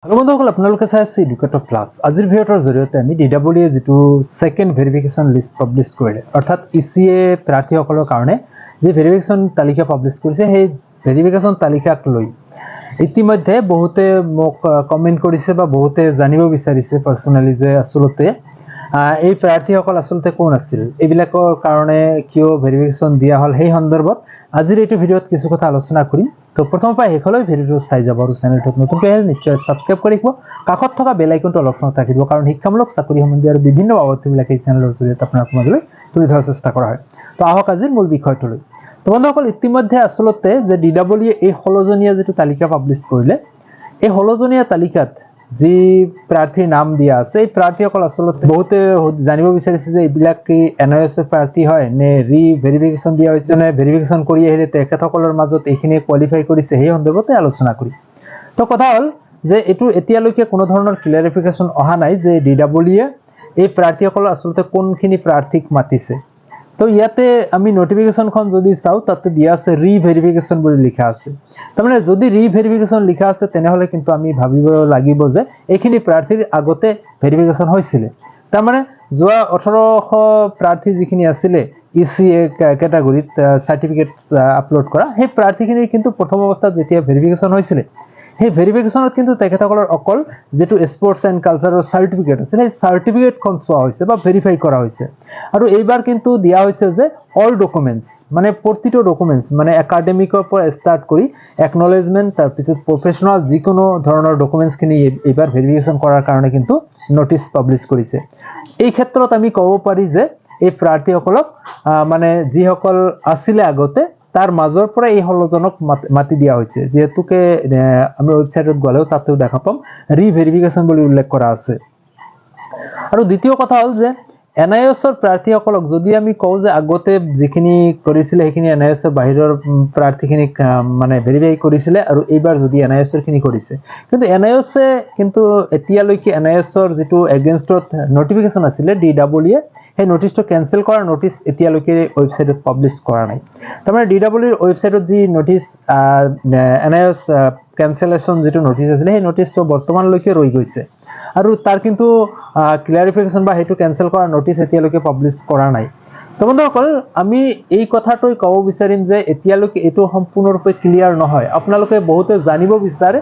Hello बंधुসকল আপোনালোকে চাই আছে এডুকেটৰ ক্লাছ আজিৰ ভিডিঅ'ৰ জৰিয়তে আমি ডিডব্লিউএ যেটো সেকেন্ড ভেৰিফিকেশন লিষ্ট পাবলিশ কৰিলে অৰ্থাৎ ইসিএ প্ৰাৰ্থীসকলৰ কাৰণে যে ভেৰিফিকেশন তালিকা পাবলিশ কৰিছে সেই ভেৰিফিকেশন তালিকাক লৈ ইতিমধ্যে বহুতে মোক কমেন্ট কৰিছে বা বহুতে জানিব বিচাৰিছে পাৰ্সোনালি যে আসলতে এই প্ৰাৰ্থীসকল আসলতে কোন আছিল এইবিলাকৰ কাৰণে কিয় ভেৰিফিকেশন দিয়া হল সেই সন্দৰ্ভত আজিৰ এইটো ভিডিঅ'ত কিছু কথা আলোচনা কৰিম। তো প্ৰথম পাই হেকলৈ ভিডিওটো চাই যাব আৰু চেনেলটো নতুন পেল নিশ্চয় সাবস্ক্ৰাইব কৰিব কাষত থকা বেল আইকনটো অলপ সময় থাকিব কাৰণ শিক্ষামূলক চাকৰি সম্বন্ধীয় আৰু বিভিন্ন বাবদবিলাক এই চেনেলৰ জৰিয়তে আপোনাৰ মাজলৈ তুলি ধৰাৰ চেষ্টা কৰা হয়। তো আহক আজিৰ মূল বিষয়টোলৈ। তো বন্ধুসকল ইতিমধ্যে আসলতে যে ডিডব্লিউএ এই 16 জনীয়া যেটো তালিকা পাবলিশ কৰিলে এই 16 জনীয়া তালিকাত যি প্ৰাৰ্থীৰ নাম দিয়া আছে এই প্ৰাৰ্থীসকল আসলতে বহুতে জানিব বিচাৰিছে যে এইবিলাক কি এনআইএছৰ প্ৰাৰ্থী হয় নে ৰি ভেৰিফিকেশন দিয়া হৈছে নে ভেৰিফিকেশন কৰি আহিলে তেখেতসকলৰ মাজত এইখিনি কোৱালিফাই কৰিছে সেই সন্দৰ্ভতে আলোচনা কৰিম। তো কথা হল যে এটো এতিয়ালৈকে কোনো ধৰণৰ ক্লিয়াৰিফিকেশন অহা নাই যে ডিডব্লিউএ এই প্ৰাৰ্থীসকল আসলতে কোনখিনি প্ৰাৰ্থীক মাতিছে। তো ইয়াতে আমি নোটিফিকেশনখন যদি চাও তাতে দিয়া আছে ৰি ভেৰিফিকেশন বুলি লিখা আছে। তাৰমানে যদি ৰি ভেৰিফিকেশন লিখা আছে তেনেহলে কিন্তু আমি ভাবিব লাগিব যে এইখিনি প্ৰাৰ্থীৰ আগতে ভেৰিফিকেশন হৈছিল। তাৰমানে যোৱা 1800 প্ৰাৰ্থী যিখিনি আছিল ইসিএ ক্যাটাগৰীত সাৰ্টিফিকেটস আপলোড কৰা সেই প্ৰাৰ্থীখিনিৰ কিন্তু প্ৰথম অৱস্থাত যেতিয়া ভেৰিফিকেশন হৈছিল সেই ভেৰিফিকেশনত কিন্তু তেখেতসকলৰ অকল যেটো স্পোৰ্টস এন্ড কালচাৰৰ সাৰ্টিফিকেট আছে সেই সাৰ্টিফিকেটখন চোৱা হৈছে বা ভেৰিফাই কৰা হৈছে। আৰু এইবাৰ কিন্তু দিয়া হৈছে যে অল ডকুমেন্টস মানে প্ৰতিটো ডকুমেন্টস মানে একাডেমিকৰ পৰা স্টাৰ্ট কৰি একনলেজমেন্ট তাৰ পিছত প্ৰফেশনাল যিকোনো ধৰণৰ ডকুমেন্টসখিনি এইবাৰ ভেৰিফিকেশন কৰাৰ কাৰণে কিন্তু নোটিস পাবলিশ কৰিছে। এই ক্ষেত্ৰত আমি ক'ব পাৰি যে এই প্ৰাৰ্থীসকলক মানে যিসকল আছিল আগতে তাৰ মাজৰ পৰা এই 16 জনক মাতি দিয়া হৈছে যেহেতুকে আমি ওয়েবসাইটত গলেও তাতেও দেখা পাম ৰি ভেৰিফিকেশন বুলি উল্লেখ কৰা আছে। আৰু দ্বিতীয় কথা হল যে এনআইএছৰ প্ৰাৰ্থীসকলক যদি আমি কওঁ যে আগতে যিখিনি কৰিছিল সেইখিনি এনআইএছৰ বাহিৰৰ প্ৰাৰ্থীখিনিক মানে ভেৰিফাই কৰিছিল আৰু এইবাৰ যদি এনআইএছৰ খিনি কৰিছে কিন্তু এনআইএছে কিন্তু এতিয়ালৈকে এনআইএছৰ যেটো এগেইনষ্টত নোটিফিকেশন আছিল ডিডব্লিউএ সেই নোটিসটো ক্যান্সেল কৰাৰ নোটিস এতিয়ালৈকে ওয়েবসাইটত পাবলিশ কৰা নাই। তাৰমানে ডিডব্লিউএৰ ওয়েবসাইটত যি নোটিস এনআইএছ ক্যান্সেলেশন যেটো নোটিস আছিল সেই নোটিসটো বৰ্তমানলৈকে ৰৈ গৈছে আৰু তাৰ কিন্তু ক্লিয়াৰিফিকেশন বা হেতু ক্যান্সেল কৰা নোটিস এতিয়ালৈকে পাবলিশ কৰা নাই। তো বন্ধুসকল আমি এই কথাটোই ক'ব বিচাৰিম যে এতিয়ালৈকে এটো সম্পূৰ্ণৰূপে ক্লিয়াৰ নহয় আপোনালোকে বহুতে জানিব বিচাৰে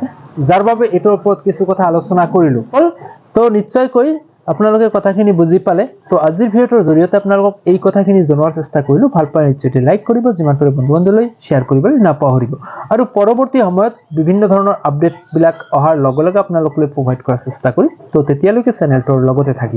যাৰ বাবে এটোৰ ওপৰত কিছু কথা আলোচনা কৰিলো। তো নিশ্চয়কৈ আপোনালোকে কথাখিনি বুজি পালে। তো আজিৰ ভিডিওৰ জৰিয়তে আপোনালোকক এই কথাখিনি জনোৱাৰ চেষ্টা কৰিলো। ভাল পালে নিশ্চয় লাইক কৰিব যিমান পাৰে বন্ধু-বান্ধৱলৈ শ্বেয়াৰ কৰিবলৈ নাপাহৰিব আৰু পৰৱৰ্তী সময়ত বিভিন্ন ধৰণৰ আপডেট বিলাক অহাৰ লগে লগে আপোনালোকলৈ প্ৰভাইড কৰাৰ চেষ্টা কৰিম। তো তেতিয়ালৈকে চেনেলটোৰ লগতে থাকিব।